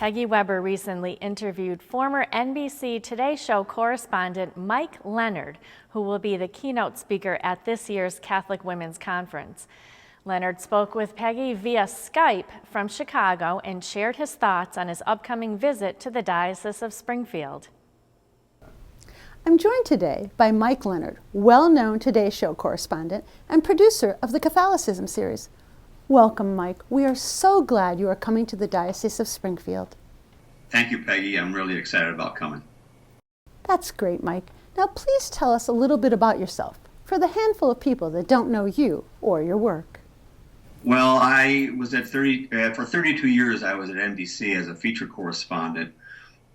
Peggy Weber recently interviewed former NBC Today Show correspondent Mike Leonard, who will be the keynote speaker at this year's Catholic Women's Conference. Leonard spoke with Peggy via Skype from Chicago and shared his thoughts on his upcoming visit to the Diocese of Springfield. I'm joined today by Mike Leonard, well-known Today Show correspondent and producer of the Catholicism series. Welcome, Mike. We are so glad you are coming to the Diocese of Springfield. Thank you, Peggy. I'm really excited about coming. That's great, Mike. Now, please tell us a little bit about yourself for the handful of people that don't know you or your work. Well, I was at for 32 years. I was at NBC as a feature correspondent,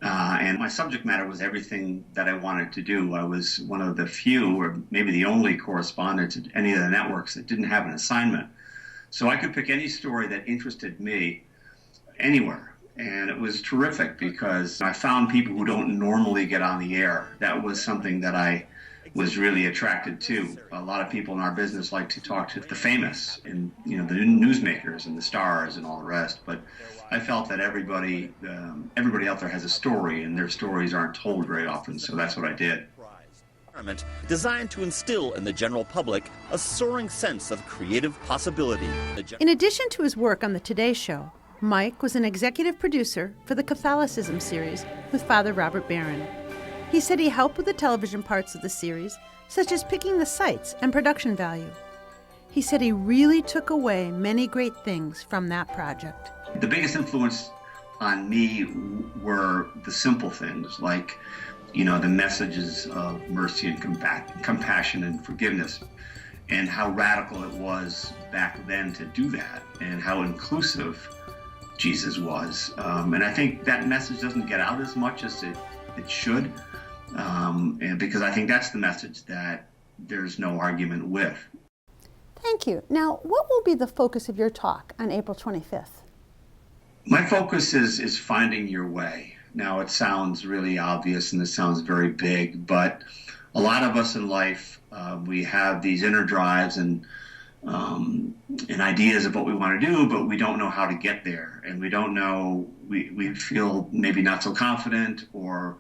and my subject matter was everything that I wanted to do. I was one of the few, or maybe the only correspondent at any of the networks that didn't have an assignment. So I could pick any story that interested me anywhere. And it was terrific because I found people who don't normally get on the air. That was something that I was really attracted to. A lot of people in our business like to talk to the famous and, the newsmakers and the stars and all the rest. But I felt that everybody out there has a story, and their stories aren't told very often. So that's what I did. Designed to instill in the general public a soaring sense of creative possibility. In addition to his work on the Today Show, Mike was an executive producer for the Catholicism series with Father Robert Barron. He said he helped with the television parts of the series, such as picking the sites and production value. He said he really took away many great things from that project. The biggest influence on me were the simple things, like the messages of mercy and compassion and forgiveness, and how radical it was back then to do that, and how inclusive Jesus was. And I think that message doesn't get out as much as it should, and because I think that's the message that there's no argument with. Thank you. Now, what will be the focus of your talk on April 25th? My focus is finding your way. Now, it sounds really obvious and it sounds very big, but a lot of us in life, we have these inner drives and ideas of what we want to do, but we don't know how to get there. And we don't know, we feel maybe not so confident, or,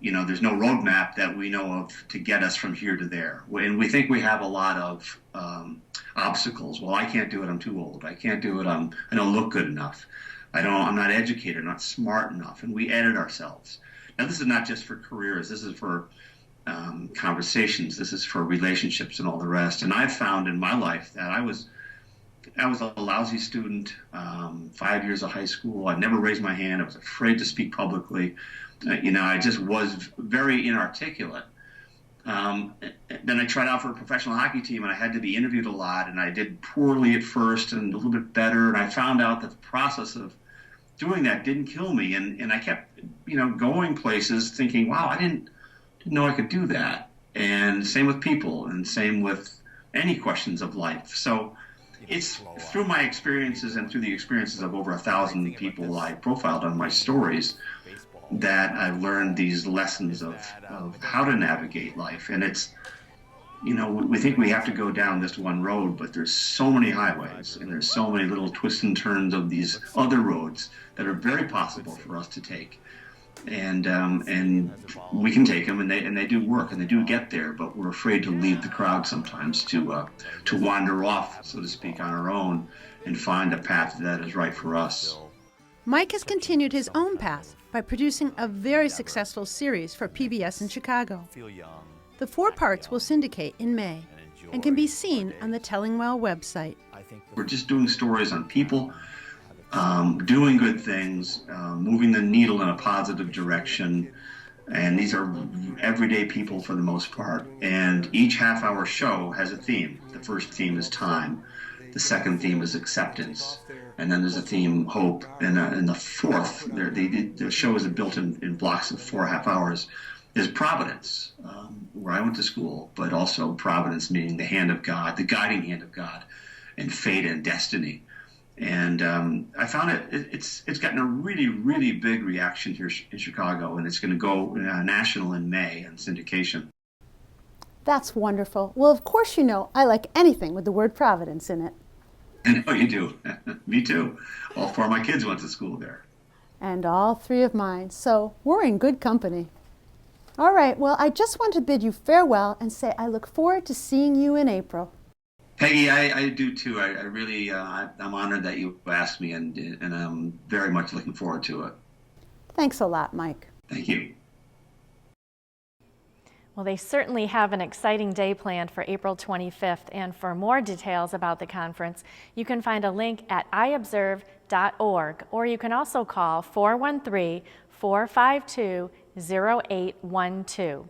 there's no roadmap that we know of to get us from here to there. And we think we have a lot of obstacles. Well, I can't do it, I'm too old. I can't do it, I don't look good enough. I'm not educated, I'm not smart enough, and we edit ourselves. Now, this is not just for careers, this is for conversations, this is for relationships and all the rest. And I've found in my life that I was a lousy student, 5 years of high school. I never raised my hand, I was afraid to speak publicly. I just was very inarticulate. Then I tried out for a professional hockey team, and I had to be interviewed a lot, and I did poorly at first and a little bit better, and I found out that the process of doing that didn't kill me, and I kept going places thinking, wow, I didn't know I could do that. And same with people, and same with any questions of life. So it's through my experiences and through the experiences of over 1,000 people I profiled on my stories that I've learned these lessons of how to navigate life. And it's, we think we have to go down this one road, but there's so many highways, and there's so many little twists and turns of these other roads that are very possible for us to take. And we can take them, and they do work, and they do get there, but we're afraid to leave the crowd sometimes, to wander off, so to speak, on our own and find a path that is right for us. Mike has continued his own path by producing a very successful series for PBS in Chicago. The 4 parts will syndicate in May and can be seen on the Tellingwell website. We're just doing stories on people, doing good things, moving the needle in a positive direction, and these are everyday people for the most part. And each half-hour show has a theme. The first theme is time. The second theme is acceptance. And then there's a theme, hope. And the fourth, the show is built in blocks of 4 half hours, is providence, where I went to school, but also providence meaning the hand of God, the guiding hand of God, and fate and destiny. And I found it's gotten a really, really big reaction here in Chicago, and it's going to go national in May on syndication. That's wonderful. Well, of course I like anything with the word providence in it. I know you do. Me too. All 4 of my kids went to school there. And all 3 of mine, so we're in good company. All right, well, I just want to bid you farewell and say I look forward to seeing you in April. Peggy, I do too. I really, I'm honored that you asked me, and I'm very much looking forward to it. Thanks a lot, Mike. Thank you. Well, they certainly have an exciting day planned for April 25th, and for more details about the conference, you can find a link at iobserve.org, or you can also call 413-452-0812.